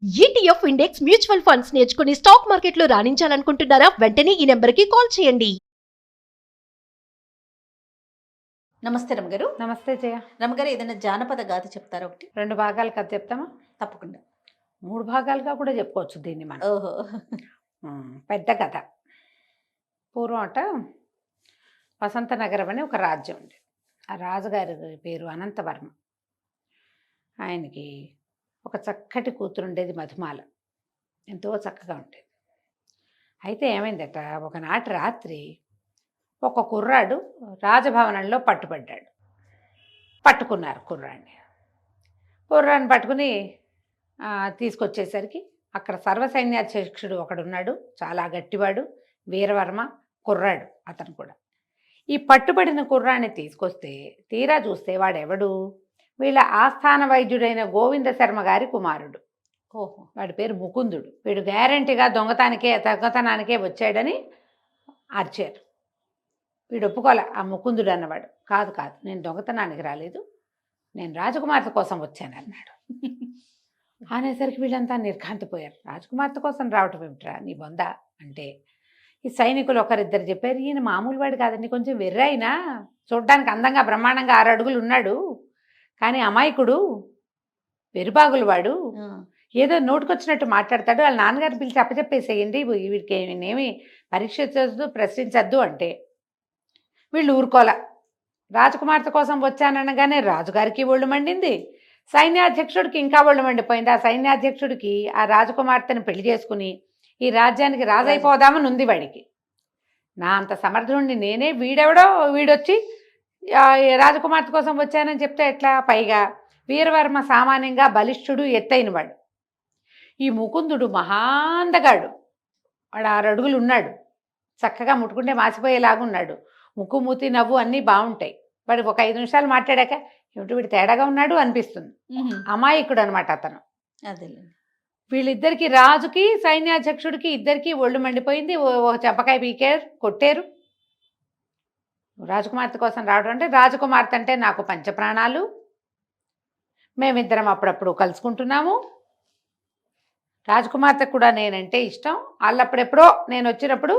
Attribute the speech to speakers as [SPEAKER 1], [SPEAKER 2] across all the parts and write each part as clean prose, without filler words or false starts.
[SPEAKER 1] ETF index mutual funds నేర్చుకుని stock మార్కెట్లో రాణించాలనుకుంటున్నారా? వెంటనే ఈ నెంబర్కి కాల్ చేయండి.
[SPEAKER 2] నమస్తే రమగారు.
[SPEAKER 3] నమస్తే జయ.
[SPEAKER 2] రమగారు, ఏదైనా జానపద గాథ చెప్తారా? ఒకటి
[SPEAKER 3] 2 భాగాలు కథ చెప్తామా?
[SPEAKER 2] తప్పకుండా.
[SPEAKER 3] 3 భాగాలుగా కూడా చెప్పుకోవచ్చు దీన్ని మనం.
[SPEAKER 2] ఓహో.
[SPEAKER 3] పెద్ద కథ. పూర్వం అట వసంత నగరం అని ఒక రాజ్యం ఉంది. ఆ రాజుగారి పేరు అనంతవర్మ. ఆయనకి ఒక చక్కటి కూతురు ఉండేది, మధుమాల. ఎంతో చక్కగా ఉండేది. అయితే ఏమైందట, ఒకనాటి రాత్రి ఒక కుర్రాడు రాజభవనంలో పట్టుకున్నారు కుర్రాన్ని పట్టుకుని తీసుకొచ్చేసరికి అక్కడ సర్వసైన్యాధ్యక్షుడు ఒకడున్నాడు, చాలా గట్టివాడు, వీరవర్మ. కుర్రాడు అతను కూడా. ఈ పట్టుబడిన కుర్రాన్ని తీసుకొస్తే తీరా చూస్తే వాడెవడు, వీళ్ళ ఆస్థాన వైద్యుడైన గోవింద శర్మ గారి కుమారుడు.
[SPEAKER 2] ఓహో.
[SPEAKER 3] వాడి పేరు ముకుందుడు. వీడు గ్యారంటీగా దొంగతనానికే వచ్చాడని అరిచారు. వీడు ఒప్పుకోలే. ఆ ముకుందుడు అన్నవాడు, కాదు నేను దొంగతనానికి రాలేదు, నేను రాజకుమార్తె కోసం వచ్చాను అన్నాడు. అనేసరికి వీళ్ళంతా నిర్ఘాంతపోయారు. రాజకుమార్తె కోసం రావటం ఏమిట్రా నీ బొంద అంటే, ఈ సైనికులు ఒకరిద్దరు చెప్పారు, ఈయన మామూలు వాడు కాదండి, కొంచెం వెర్రైనా, చూడ్డానికి అందంగా బ్రహ్మాండంగా 6 అడుగులు ఉన్నాడు, కానీ అమాయకుడు, వెరుబాగులు వాడు, ఏదో నోటుకొచ్చినట్టు మాట్లాడతాడు, వాళ్ళ నాన్నగారిని పిలిచి అప్పచెప్పేసేయండి, వీడికి నేనేమి పరీక్షించద్దు, ప్రశ్నించద్దు అంటే వీళ్ళు ఊరుకోల. రాజకుమార్తె కోసం వచ్చాననగానే రాజుగారికి ఒళ్ళు మండింది, సైన్యాధ్యక్షుడికి ఇంకా ఒళ్ళు మండిపోయింది. ఆ సైన్యాధ్యక్షుడికి ఆ రాజకుమార్తెను పెళ్లి చేసుకుని ఈ రాజ్యానికి రాజైపోదామని ఉంది వాడికి. నా అంత సమర్థుడిని నేనే, వీడొచ్చి రాజకుమార్తె కోసం వచ్చానని చెప్తే ఎట్లా? పైగా వీరవర్మ సామాన్యంగా బలిష్ఠుడు, ఎత్తైనవాడు. ఈ ముకుందుడు మహాందగాడు, వాడు 6 అడుగులు ఉన్నాడు, చక్కగా ముట్టుకుంటే మాసిపోయేలాగా ఉన్నాడు, ముక్కు మూతి నవ్వు అన్నీ బాగుంటాయి. వాడు ఒక 5 నిమిషాలు మాట్లాడాక ఏమిటి వీడు తేడాగా ఉన్నాడు అనిపిస్తుంది. అమాయకుడు అనమాట అతను.
[SPEAKER 2] అదేలేండి.
[SPEAKER 3] వీళ్ళిద్దరికి, రాజుకి సైన్యాధ్యక్షుడికి ఇద్దరికి ఒళ్ళు మండిపోయింది. ఒక చెంపకాయ పీకారు, కొట్టారు. రాజకుమార్తె కోసం రావడం అంటే, రాజకుమార్తె అంటే నాకు పంచప్రాణాలు, మేమిద్దరం అప్పుడప్పుడు కలుసుకుంటున్నాము, రాజకుమార్తె కూడా నేనంటే ఇష్టం, వాళ్ళప్పుడెప్పుడో నేను వచ్చినప్పుడు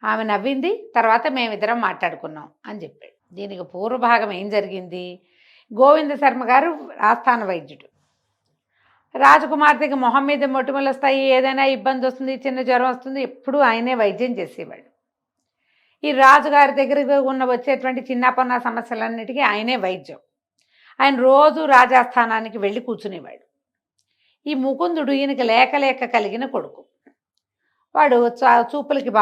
[SPEAKER 3] ఆమె నవ్వింది, తర్వాత మేమిద్దరం మాట్లాడుకున్నాం అని చెప్పాడు. దీనికి పూర్వభాగం ఏం జరిగింది, గోవింద శర్మ గారు ఆస్థాన వైద్యుడు. రాజకుమార్తెకి మొహం మీద మొటిమలు వస్తాయి, ఏదైనా ఇబ్బంది వస్తుంది, చిన్న జ్వరం వస్తుంది, ఎప్పుడూ ఆయనే వైద్యం చేసేవాడు. ఈ రాజుగారి దగ్గర వచ్చేటువంటి చిన్నపన్న సమస్యలన్నిటికీ ఆయనే వైద్యం. ఆయన రోజు రాజాస్థానానికి వెళ్ళి కూర్చునేవాడు. ఈ ముకుందుడు ఈయనకి లేక కలిగిన కొడుకు. వాడు చూపులకి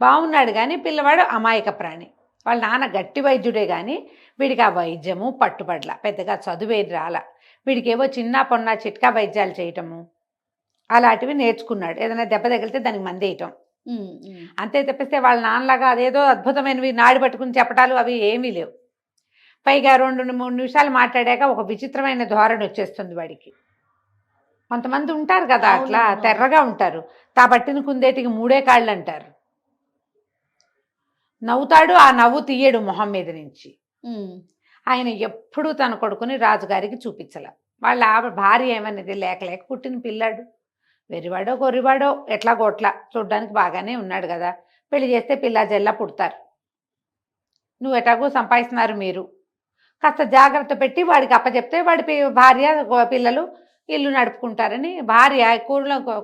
[SPEAKER 3] బాగున్నాడు కానీ పిల్లవాడు అమాయక ప్రాణి. వాళ్ళ నాన్న గట్టి వైద్యుడే కానీ వీడికి ఆ వైద్యము పట్టుబడల, పెద్దగా చదువేది రాల. వీడికేవో చిన్న పొన్న చిట్కా వైద్యాలు చేయటము అలాంటివి నేర్చుకున్నాడు. ఏదైనా దెబ్బ తగిలితే దానికి మందేయటం, అంతే తప్పిస్తే వాళ్ళ నాన్నలాగా అదేదో అద్భుతమైనవి నాడి పట్టుకుని చెప్పటాలు అవి ఏమీ లేవు. పైగా 2-3 నిమిషాలు మాట్లాడాక ఒక విచిత్రమైన ధోరణి వచ్చేస్తుంది వాడికి. కొంతమంది ఉంటారు కదా అట్లా తెర్రగా ఉంటారు, పట్టిన కుందేటికి 3 కాళ్ళు అంటారు. నవ్వుతాడు, ఆ నవ్వు తీయడు మొహం మీద నుంచి. ఆయన ఎప్పుడూ తన కొడుకుని రాజుగారికి చూపించాల. వాళ్ళ భార్య ఏమనేది, లేక పుట్టిన పిల్లాడు, వెరివాడో గొర్రివాడో ఎట్లా గోట్లా చూడ్డానికి బాగానే ఉన్నాడు కదా, పెళ్లి చేస్తే పిల్ల జల్లా పుడతారు, నువ్వు ఎటాగో సంపాదిస్తున్నారు, మీరు కాస్త జాగ్రత్త పెట్టి వాడికి అప్పచెప్తే వాడి భార్య పిల్లలు ఇల్లు నడుపుకుంటారని భార్య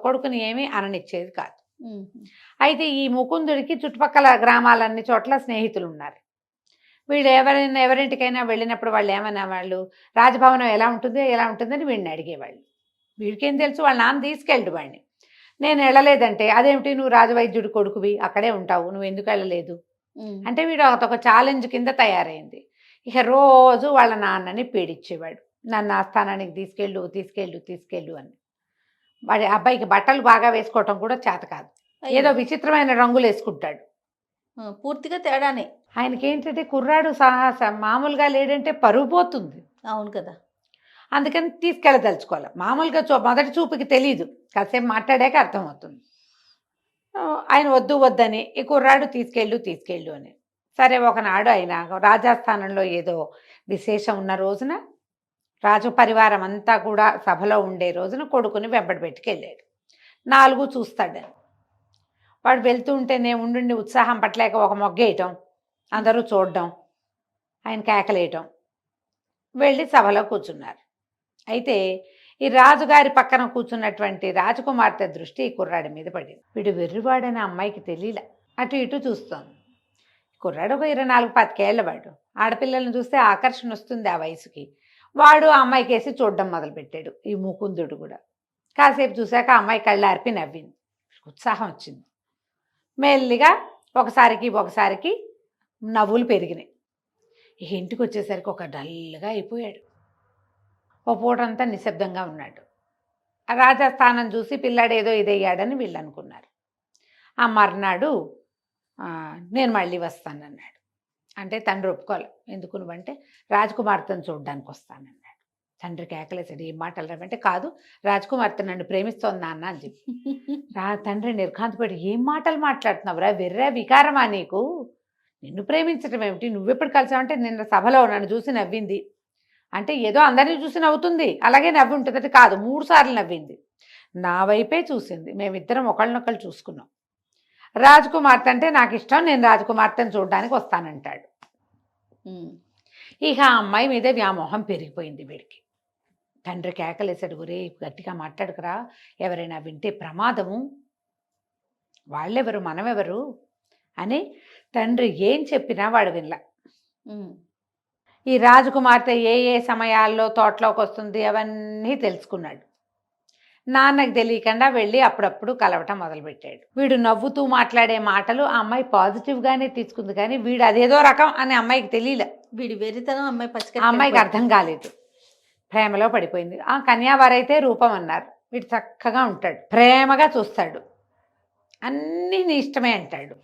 [SPEAKER 3] కొడుకుని ఏమీ అననిచ్చేది కాదు. అయితే ఈ ముకుందుడికి చుట్టుపక్కల గ్రామాలన్ని చోట్ల స్నేహితులు ఉన్నారు. వీళ్ళు ఎవరింటికైనా వెళ్ళినప్పుడు వాళ్ళు ఏమన్నా, వాళ్ళు రాజభవనం ఎలా ఉంటుందని వీడిని అడిగేవాళ్ళు. వీడికేం తెలుసు, వాళ్ళ నాన్న తీసుకెళ్ళడు వాడిని. నేను వెళ్ళలేదంటే, అదేమిటి నువ్వు రాజవైద్యుడి కొడుకువి, అక్కడే ఉంటావు, నువ్వు ఎందుకు వెళ్ళలేదు అంటే, వీడు ఒక ఛాలెంజ్ కింద తయారైంది. ఇక రోజు వాళ్ళ నాన్నని పీడించేవాడు, నన్ను ఆస్థానానికి తీసుకెళ్ళు అని. వాడి అబ్బాయికి బట్టలు బాగా వేసుకోవటం కూడా చేత కాదు, ఏదో విచిత్రమైన రంగులు వేసుకుంటాడు,
[SPEAKER 2] పూర్తిగా తేడానే.
[SPEAKER 3] ఆయనకేంటంటే కుర్రాడు మామూలుగా లేడంటే పరువు పోతుంది.
[SPEAKER 2] అవును కదా,
[SPEAKER 3] అందుకని తీసుకెళ్ళదలుచుకోవాలి. మామూలుగా మొదటి చూపుకి తెలియదు, కాసేపు మాట్లాడాక అర్థమవుతుంది. ఆయన వద్దని ఈ కుర్రాడు తీసుకెళ్ళు అని. సరే, ఒకనాడు ఆయన రాజాస్థానంలో ఏదో విశేషం ఉన్న రోజున రాజు పరివారం అంతా కూడా సభలో ఉండే రోజున కొడుకుని వెంబడి పెట్టుకెళ్ళాడు. 4 చూస్తాడని వాడు వెళ్తూ ఉంటేనే ఉండి ఉత్సాహం పట్టలేక ఒక మొగ్గేయటం, అందరూ చూడడం, ఆయన కేకలేయటం, వెళ్ళి సభలో కూర్చున్నారు. అయితే ఈ రాజుగారి పక్కన కూర్చున్నటువంటి రాజకుమార్తె దృష్టి ఈ కుర్రాడి మీద పడింది. వీడు వెర్రివాడని అమ్మాయికి తెలియలే. అటు ఇటు చూస్తోంది. కుర్రాడు ఒక 24-25 ఏళ్ల వాడు. ఆడపిల్లల్ని చూస్తే ఆకర్షణ వస్తుంది ఆ వయసుకి. వాడు ఆ అమ్మాయికి వేసి చూడడం మొదలుపెట్టాడు. ఈ ముకుందుడు కూడా కాసేపు చూశాక ఆ అమ్మాయి కళ్ళార్పి నవ్వింది. ఉత్సాహం వచ్చింది. మెల్లిగా ఒకసారికి నవ్వులు పెరిగినాయి. ఇక ఇంటికి వచ్చేసరికి ఒక డల్గా అయిపోయాడు. ఓ పూటంతా నిశ్శబ్దంగా ఉన్నాడు. ఆ రాజస్థానం చూసి పిల్లాడేదో ఇదయ్యాడని వీళ్ళు అనుకున్నారు. ఆ మర్నాడు నేను మళ్ళీ వస్తానన్నాడు. అంటే తండ్రి ఒప్పుకోవాలి. ఎందుకు నువ్వంటే రాజకుమార్తెను చూడడానికి వస్తానన్నాడు. తండ్రి కేకలేసాడు, ఏం మాటలు రావంటే, కాదు రాజకుమార్తె నన్ను ప్రేమిస్తోంది నాన్న అని చెప్పి. తండ్రి నిర్ఘాంతపడి, ఏం మాటలు మాట్లాడుతున్నావురా, వెర్రా వికారమా నీకు? నిన్ను ప్రేమించటం ఏమిటి, నువ్వెప్పుడు కలిసావంటే నిన్న సభలో నన్ను చూసి నవ్వింది అంటే ఏదో అందరినీ చూసి నవ్వుతుంది, అలాగే నవ్వి ఉంటుంది. కాదు, 3 సార్లు నవ్వింది, నా వైపే చూసింది, మేమిద్దరం ఒకళ్ళనొకళ్ళు చూసుకున్నాం. రాజకుమార్తె అంటే నాకు ఇష్టం, నేను రాజకుమార్తెను చూడడానికి వస్తానంటాడు. ఇక ఆ అమ్మాయి మీద వ్యామోహం పెరిగిపోయింది వీడికి. తండ్రి కేకలేసాడు, ఒరే గట్టిగా మాట్లాడుకురా, ఎవరైనా వింటే ప్రమాదము, వాళ్ళెవరు మనమెవరు అని తండ్రి ఏం చెప్పినా వాడు వినలా. ఈ రాజకుమార్తె ఏ ఏ సమయాల్లో తోటలోకి వస్తుంది అవన్నీ తెలుసుకున్నాడు. నాన్నకి తెలియకుండా వెళ్ళి అప్పుడప్పుడు కలవటం మొదలుపెట్టాడు. వీడు నవ్వుతూ మాట్లాడే మాటలు ఆ అమ్మాయి పాజిటివ్గానే తీసుకుంది, కానీ వీడు అదేదో రకం అని అమ్మాయికి తెలియలే.
[SPEAKER 2] వీడి వెరితనం
[SPEAKER 3] అమ్మాయికి అర్థం కాలేదు. ప్రేమలో పడిపోయింది. ఆ కన్యావారైతే రూపం అన్నారు. వీడు చక్కగా ఉంటాడు, ప్రేమగా చూస్తాడు, అన్నీ నీ ఇష్టమే అంటాడు.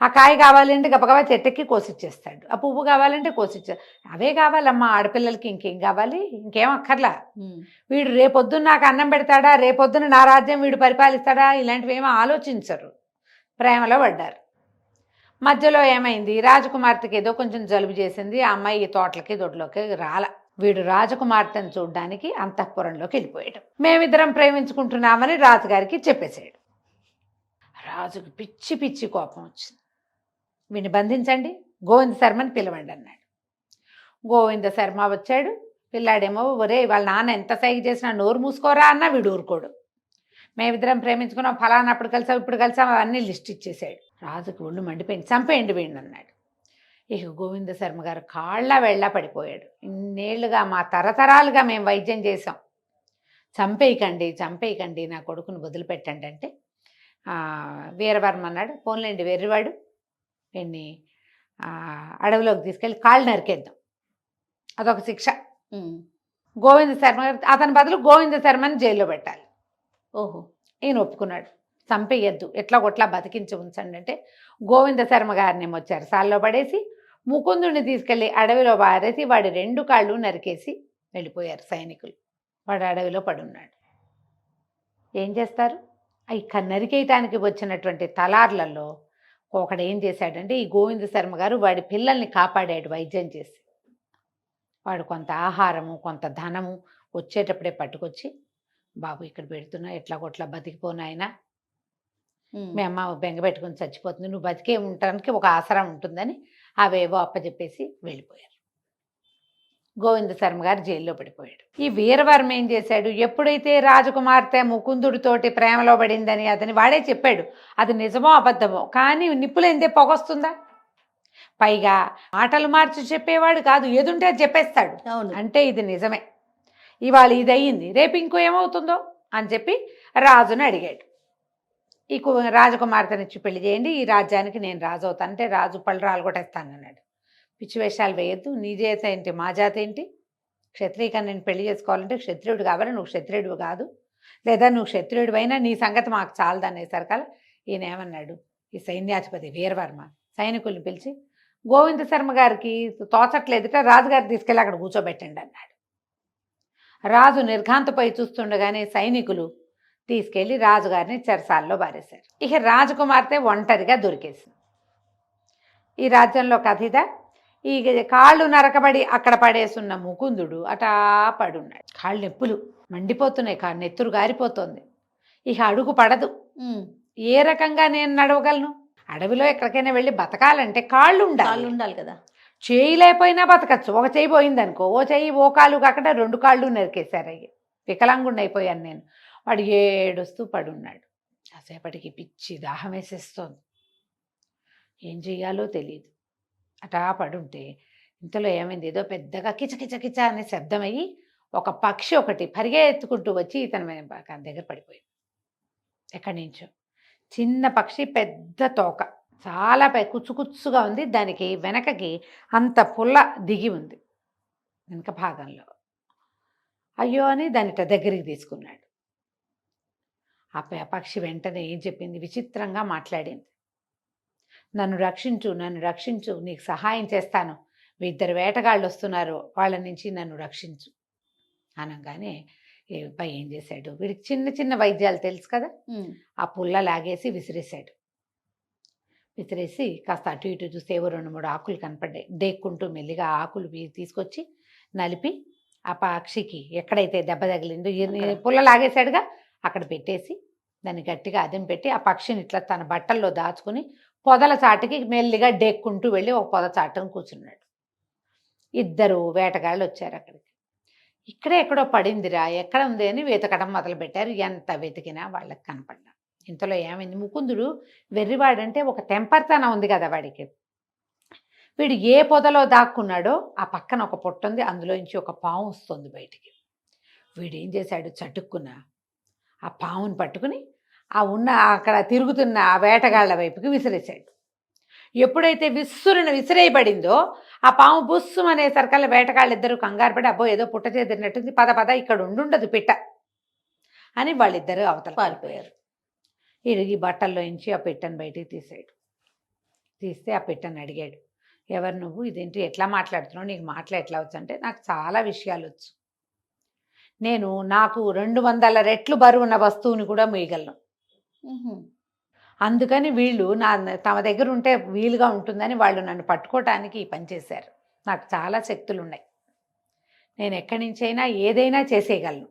[SPEAKER 3] ఆ కాయ కావాలంటే గబగబా చెట్టుకి కోసిచ్చేస్తాడు, ఆ పువ్వు కావాలంటే అవే కావాలమ్మా ఆడపిల్లలకి, ఇంకేం కావాలి, ఇంకేం అక్కర్లా. వీడు రేపొద్దున నాకు అన్నం పెడతాడా, రేపొద్దున నా రాజ్యం వీడు పరిపాలిస్తాడా, ఇలాంటివి ఏమో ఆలోచించరు. ప్రేమలో పడ్డారు. మధ్యలో ఏమైంది, రాజకుమార్తెకి ఏదో కొంచెం జలుబు చేసింది. ఆ అమ్మాయి తోటలకి దొడ్లోకి రాల. వీడు రాజకుమార్తెను చూడడానికి అంతఃపురంలోకి వెళ్ళిపోయాడు. మేమిద్దరం ప్రేమించుకుంటున్నామని రాజుగారికి చెప్పేశాడు. రాజుకు పిచ్చి పిచ్చి కోపం వచ్చింది. వీడిని బంధించండి, గోవింద శర్మని పిలవండి అన్నాడు. గోవింద శర్మ వచ్చాడు. పిల్లాడేమో, ఒరే వాళ్ళ నాన్న ఎంత సైగ చేసినా నోరు మూసుకోరా అన్నా వీడు ఊరుకోడు. మేమిద్దరం ప్రేమించుకున్నాం, ఫలానా అప్పుడు కలిసాం, ఇప్పుడు కలిసాం, అవన్నీ లిస్ట్ ఇచ్చేసాడు. రాజుకు ఒళ్ళు మండిపోయింది. చంపేయండి వీడిని అన్నాడు. ఇక గోవింద శర్మ గారు కాళ్ళ వెళ్ళా పడిపోయాడు. ఇన్నేళ్లుగా మా తరతరాలుగా మేము వైద్యం చేసాం, చంపేయకండి, నా కొడుకుని వదిలిపెట్టండి అంటే వీరవర్మ అన్నాడు, పోన్లేండి వెర్రివాడు, వీడిని అడవిలోకి తీసుకెళ్ళి కాళ్ళు నరికేద్దాం, అదొక శిక్ష. గోవింద శర్మ గారు అతని బదులు గోవింద శర్మని జైల్లో పెట్టాలి.
[SPEAKER 2] ఓహో,
[SPEAKER 3] ఈయన ఒప్పుకున్నాడు. చంపేయద్దు, ఎట్లా కొట్లా బతికించి ఉంచండి అంటే గోవింద శర్మ గారిని వచ్చారు సాల్లో పడేసి ముకుందుడిని తీసుకెళ్ళి అడవిలో పారేసి వాడి 2 కాళ్ళు నరికేసి వెళ్ళిపోయారు సైనికులు. వాడు అడవిలో పడున్నాడు. ఏం చేస్తారు? నరికేయటానికి వచ్చినటువంటి తలార్లలో ఒకడు ఏం చేశాడంటే, ఈ గోవింద శర్మ గారు వాడి పిల్లల్ని కాపాడాడు వైద్యం చేసి. వాడు కొంత ఆహారము కొంత ధనము వచ్చేటప్పుడే పట్టుకొచ్చి, బాబు ఇక్కడ పెడుతున్నా, ఎట్లా కొట్లా బతికిపోనాయన, మీ అమ్మ బెంగ పెట్టుకుని చచ్చిపోతుంది, నువ్వు బతికే ఉండటానికి ఒక ఆసరా ఉంటుందని అవేవో అప్పచెప్పేసి వెళ్ళిపోయారు. గోవింద శర్మ గారు జైల్లో పడిపోయాడు. ఈ వీరవర్మ ఏం చేశాడు, ఎప్పుడైతే రాజకుమార్తె ముకుందుడితోటి ప్రేమలో పడిందని అతని వాడే చెప్పాడు, అది నిజమో అబద్ధమో, కానీ నిప్పులేందే పొగొస్తుందా? పైగా మాటలు మార్చి చెప్పేవాడు కాదు, ఏదుంటే అది చెప్పేస్తాడు. అంటే ఇది నిజమే, ఇవాళ ఇది అయ్యింది, రేపు ఇంకో ఏమవుతుందో అని చెప్పి రాజుని అడిగాడు. ఈ రాజకుమార్తెనిచ్చి పెళ్లి చేయండి, ఈ రాజ్యానికి నేను రాజు అవుతాను అంటే రాజు పళ్ళు రాలగొట్టేస్తానన్నాడు. పిచ్చి వేషాలు వేయద్దు, నీ జాతి ఏంటి మా జాతి ఏంటి, క్షత్రియ నేను పెళ్లి చేసుకోవాలంటే క్షత్రియుడు కావాలి, నువ్వు క్షత్రియుడు కాదు, లేదా నువ్వు క్షత్రియుడు అయినా నీ సంగతి మాకు చాలదు అనేసరికల ఈయన ఏమన్నాడు, ఈ సైన్యాధిపతి వీరవర్మ సైనికుల్ని పిలిచి, గోవింద శర్మ గారికి తోచట్లేదుట, రాజుగారు తీసుకెళ్ళి అక్కడ కూర్చోబెట్టండి అన్నాడు. రాజు నిర్ఘాంతపై చూస్తుండగానే సైనికులు తీసుకెళ్ళి రాజుగారిని చెరసాల్లో బారేశారు. ఇక రాజకుమార్తె ఒంటరిగా దొరికేసింది. ఈ రాజ్యంలో కథ ఇదా. ఈ కాళ్ళు నరకబడి అక్కడ పడేసున్న ముకుందుడు అటా పడున్నాడు. కాళ్ళు నొప్పులు మండిపోతున్నాయి, నెత్తురు గారిపోతుంది. ఇక అడుగు పడదు.
[SPEAKER 2] ఉమ్.
[SPEAKER 3] ఏ రకంగా నేను నడవగలను? అడవిలో ఎక్కడికైనా వెళ్ళి బతకాలంటే కాళ్ళు
[SPEAKER 2] కాళ్ళు
[SPEAKER 3] ఉండాలి.
[SPEAKER 2] ఉండాలి కదా.
[SPEAKER 3] చేయి లేకపోయినా బతకచ్చు. ఒక చేయి పోయిందనుకో, ఓ చెయ్యి ఓ కాలు కాకుండా 2 కాళ్ళు నరికేశారు. అయ్యి వికలాంగుండి అయిపోయాను నేను. వాడు ఏడుస్తూ పడున్నాడు. కాసేపటికి పిచ్చి దాహం వేసేస్తోంది. ఏం చెయ్యాలో తెలియదు. అటా పడుంటే ఇంతలో ఏమైంది, ఏదో పెద్దగా కిచకిచ కిచ అనే శబ్దం అయ్యి ఒక పక్షి ఒకటి పరిగెత్తుకుంటూ వచ్చి ఇతని దగ్గర పడిపోయింది. ఎక్కడి నుంచో చిన్న పక్షి, పెద్ద తోక, చాలా కుచ్చుకుచ్చుగా ఉంది. దానికి వెనకకి అంత పుల్ల దిగి ఉంది వెనక భాగంలో. అయ్యో అని దాని దగ్గరికి తీసుకున్నాడు. ఆ పక్షి వెంటనే ఏం చెప్పింది, విచిత్రంగా మాట్లాడింది. నన్ను రక్షించు, నన్ను రక్షించు, నీకు సహాయం చేస్తాను, 2 వేటగాళ్ళు వస్తున్నారు, వాళ్ళ నుంచి నన్ను రక్షించు అనగానే అబ్బాయి ఏం చేశాడు, వీడికి చిన్న చిన్న వైద్యాలు తెలుసు కదా, ఆ పుల్ల లాగేసి విసిరేశాడు. విసిరేసి కాస్త అటు ఇటు చూస్తే ఏవో 2-3 ఆకులు కనపడ్డాయి. డేక్కుంటూ మెల్లిగా ఆకులు తీసుకొచ్చి నలిపి ఆ పక్షికి ఎక్కడైతే దెబ్బ తగిలిందో, పుల్ల లాగేశాడుగా, అక్కడ పెట్టేసి దాన్ని గట్టిగా అదం పెట్టి ఆ పక్షిని ఇట్లా తన బట్టల్లో దాచుకుని పొదల చాటుకి మెల్లిగా డేక్కుంటూ వెళ్ళి ఒక పొద చాటును కూర్చున్నాడు. 2 వేటగాళ్ళు వచ్చారు అక్కడికి. ఇక్కడే ఎక్కడో పడిందిరా, ఎక్కడ ఉంది అని వెతకడం మొదలుపెట్టారు. ఎంత వెతికినా వాళ్ళకి కనపడ్డా. ఇంతలో ఏమైంది, ముకుందుడు వెర్రివాడంటే ఒక తెంపర్తనం ఉంది కదా వాడికి. వీడు ఏ పొదలో దాక్కున్నాడో ఆ పక్కన ఒక పొట్ట ఉంది, అందులోంచి ఒక పాము వస్తుంది బయటికి. వీడు ఏం చేశాడు, చటుక్కున ఆ పాముని పట్టుకుని ఆ అక్కడ తిరుగుతున్న ఆ వేటగాళ్ల వైపుకి విసిరేశాడు. ఎప్పుడైతే విసిరేయబడిందో ఆ పాము బుస్సు అనేసరికల్లా వేటగాళ్ళు 2 కంగారు పడి, అబ్బో ఏదో పుట్ట చేదిరినట్టుంది, పద పద ఇక్కడ ఉండుండదు పిట్ట అని వాళ్ళిద్దరూ అవతల పారిపోయారు. ఈ బట్టల్లో నుంచి ఆ పిట్టను బయటికి తీస్తే ఆ పిట్టను అడిగాడు, ఎవరు నువ్వు, ఇదేంటి ఎట్లా మాట్లాడుతున్నావు, నీకు మాటలు ఎట్లా వచ్చు అంటే, నాకు చాలా విషయాలు వచ్చు, నాకు 200 రెట్లు బరువున్న వస్తువుని కూడా మోయగలను, అందుకని వీళ్ళు తమ దగ్గర ఉంటే వీలుగా ఉంటుందని వాళ్ళు నన్ను పట్టుకోవటానికి ఈ పని చేశారు. నాకు చాలా శక్తులు ఉన్నాయి, నేను ఎక్కడి నుంచైనా ఏదైనా చేసేయగలను.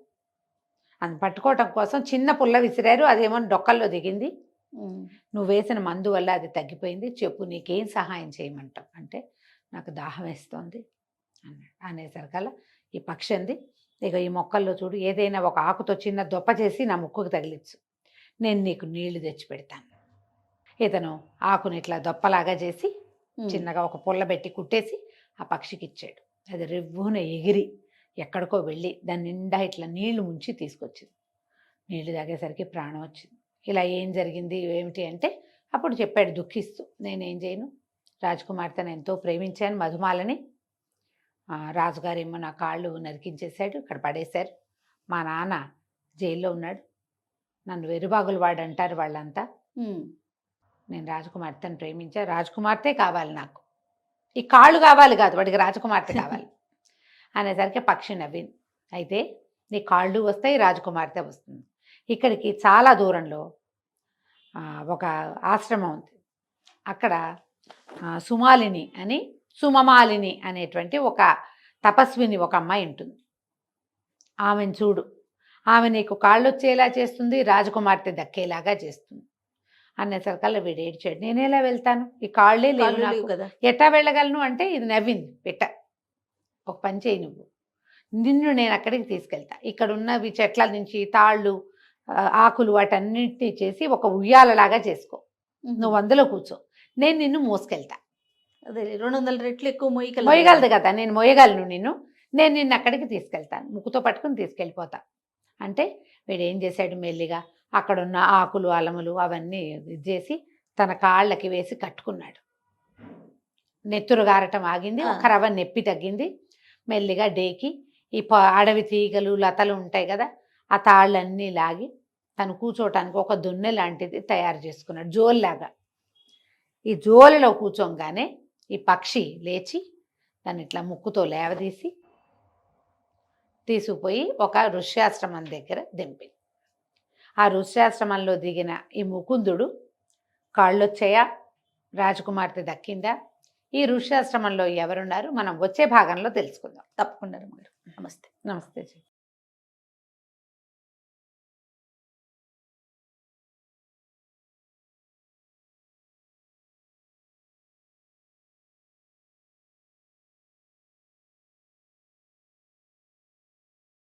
[SPEAKER 3] పట్టుకోవటం కోసం చిన్న పుల్ల విసిరారు, అదేమో డొక్కల్లో దిగింది, నువ్వు వేసిన మందు వల్ల అది తగ్గిపోయింది, చెప్పు నీకేం సహాయం చేయమంటావు అంటే, నాకు దాహం వేస్తోంది అన్నాడు. అనేసరికల్లా ఈ పక్షి అంది, ఇక ఈ మొక్కల్లో చూడు, ఏదైనా ఒక ఆకుతో చిన్న దొప్ప చేసి నా ముక్కుకు తగిలించు, నేను నీకు నీళ్లు తెచ్చి పెడతాను. ఇతను ఆకుని ఇట్లా దొప్పలాగా చేసి చిన్నగా ఒక పుల్ల పెట్టి కుట్టేసి ఆ పక్షికి ఇచ్చాడు. అది రివ్వున ఎగిరి ఎక్కడికో వెళ్ళి దాని నిండా ఇట్లా నీళ్లు ముంచి తీసుకొచ్చింది. నీళ్లు తాగేసరికి ప్రాణం వచ్చింది. ఇలా ఏం జరిగింది ఏమిటి అంటే, అప్పుడు చెప్పాడు దుఃఖిస్తూ, నేనేం చేయను, రాజకుమార్తెను ఎంతో ప్రేమించాను మధుమాలని, రాజుగారేమో నా కాళ్ళు నరికించేశాడు, ఇక్కడ పడేశారు, మా నాన్న జైల్లో ఉన్నాడు, నన్ను వెరుబాగులు వాడు అంటారు వాళ్ళంతా, నేను రాజకుమార్తెను ప్రేమించా, రాజకుమార్తె కావాలి నాకు, ఈ కాళ్ళు కావాలి కాదు, వాడికి రాజకుమార్తె కావాలి అనేసరికి పక్షి నవ్వింది. అయితే నీ కాళ్ళు వస్తాయి, రాజకుమార్తె వస్తుంది. ఇక్కడికి చాలా దూరంలో ఒక ఆశ్రమం ఉంది, అక్కడ సుమాలిని అని, సుమమాలిని అనేటువంటి ఒక తపస్విని ఒక అమ్మాయి ఉంటుంది, ఆమెను చూడు, ఆమె నీకు కాళ్ళు వచ్చేలా చేస్తుంది, రాజకుమార్తె దక్కేలాగా చేస్తుంది అనేసరికల్లా వీడు ఏడ్చాడు. నేనేలా వెళ్తాను, ఈ కాళ్ళే లేవు కదా, ఎట్టా వెళ్ళగలను అంటే, ఇది నవ్వింది పిట్ట, ఒక పని చేయి, నిన్ను నేను అక్కడికి తీసుకెళ్తా, ఇక్కడ ఉన్నవి చెట్ల నుంచి తాళ్ళు ఆకులు వాటన్నిటినీ చేసి ఒక ఉయ్యాలలాగా చేసుకో, నువ్వు అందులో కూర్చో, నేను నిన్ను మోసుకెళ్తా.
[SPEAKER 2] అదే 200 రెట్లు ఎక్కువ
[SPEAKER 3] మోయగలదు కదా, నేను మోయగలను నేను నిన్ను అక్కడికి తీసుకెళ్తాను, ముక్కుతో పట్టుకుని తీసుకెళ్ళిపోతా అంటే, వీడు ఏం చేశాడు, మెల్లిగా అక్కడున్న ఆకులు అలములు అవన్నీ ఇది చేసి తన కాళ్ళకి వేసి కట్టుకున్నాడు. నెత్తురు గారటం ఆగింది, ఒక రవ్వ నొప్పి తగ్గింది. మెల్లిగా డేకి ఈ అడవి తీగలు లతలు ఉంటాయి కదా, ఆ తాళ్ళన్నీ లాగి తను కూర్చోటానికి ఒక దున్నె లాంటిది తయారు చేసుకున్నాడు, జోల్లాగా. ఈ జోలిలో కూర్చోగానే ఈ పక్షి లేచి దాన్ని ఇట్లా ముక్కుతో లేవదీసి తీసుకుపోయి ఒక ఋష్యాశ్రమం దగ్గర దింపింది. ఆ ఋష్యాశ్రమంలో దిగిన ఈ ముకుందుడు, కాళ్ళొచ్చాయా, రాజకుమార్తె దక్కిందా, ఈ ఋష్యాశ్రమంలో ఎవరున్నారు మనం వచ్చే భాగంలో తెలుసుకుందాం.
[SPEAKER 2] తప్పకుండా రమ్మగారు. నమస్తే.
[SPEAKER 3] నమస్తే జీ.